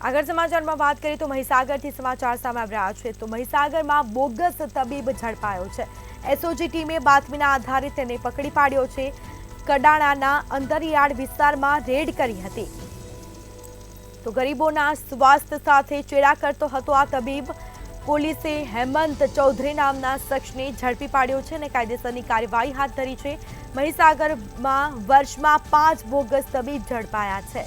આગળ સમાચારમાં વાત કરીએ તો મહીસાગરથી સમાચાર સામે આવી રહ્યા છે તો મહીસાગરમાં બોગસ તબીબ ઝડપાયો છે। એસઓજી ટીમે બાતમીના આધારે તેને પકડી પાડ્યો છે। કડાણાના અંતરિયાળ વિસ્તારમાં રેડ કરી હતી તો ગરીબોના સ્વાસ્થ્ય સાથે ચેડા કરતો હતો આ તબીબ। પોલીસે હેમંત ચૌધરી નામના શખ્સને ઝડપી પાડ્યો છે અને કાયદેસરની કાર્યવાહી હાથ ધરી છે। મહીસાગરમાં વર્ષમાં 5 બોગસ તબીબ ઝડપાયા છે।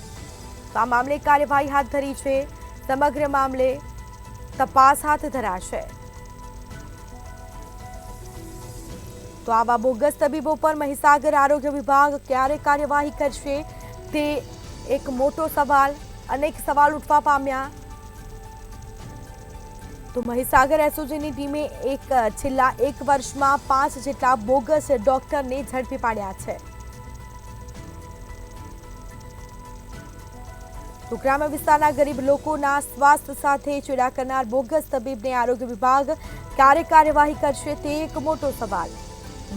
તો આ મામલે કાર્યવાહી હાથ ધરી છે। સમગ્ર મામલે તપાસ હાથ ધરાશે। તો આવા બોગસ તબીબો પર મહીસાગર આરોગ્ય વિભાગ ક્યારે કાર્યવાહી કરશે તે એક મોટો સવાલ। અનેક સવાલ ઉઠવા પામ્યા। તો મહીસાગર એસઓજીની ટીમે છેલ્લા એક વર્ષમાં 5 જેટલા બોગસ ડોક્ટરને ઝડપી પાડ્યા છે। તો ગ્રામ્ય વિસ્તારના ગરીબ લોકોના સ્વાસ્થ્ય સાથે ચેડા કરનાર બોગસ તબીબને આરોગ્ય વિભાગ ક્યારે કાર્યવાહી કરશે તે એક મોટો સવાલ।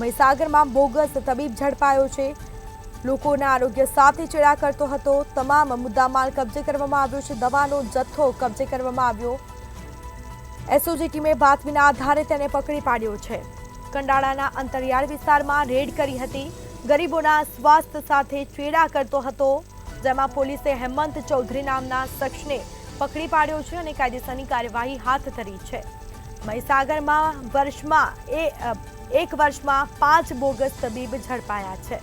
મહીસાગરમાં બોગસ તબીબ ઝડપાયો છે। લોકોના આરોગ્ય સાથે ચેડા કરતો હતો। તમામ મુદ્દામાલ કબજે કરવામાં આવ્યો છે। દવાનો જથ્થો કબજે કરવામાં આવ્યો। એસઓજી ટીમે બાતમીના આધારે તેને પકડી પાડ્યો છે। કંડાળાના અંતરિયાળ વિસ્તારમાં રેડ કરી હતી। ગરીબોના સ્વાસ્થ્ય સાથે ચેડા કરતો હતો જેમાં પોલીસે હેમંત ચૌધરી નામના શખ્સને પકડી પાડ્યો છે અને કાયદેસરની કાર્યવાહી હાથ ધરી છે। મહીસાગરમાં એક વર્ષમાં 5 બોગસ તબીબ ઝડપાયા છે।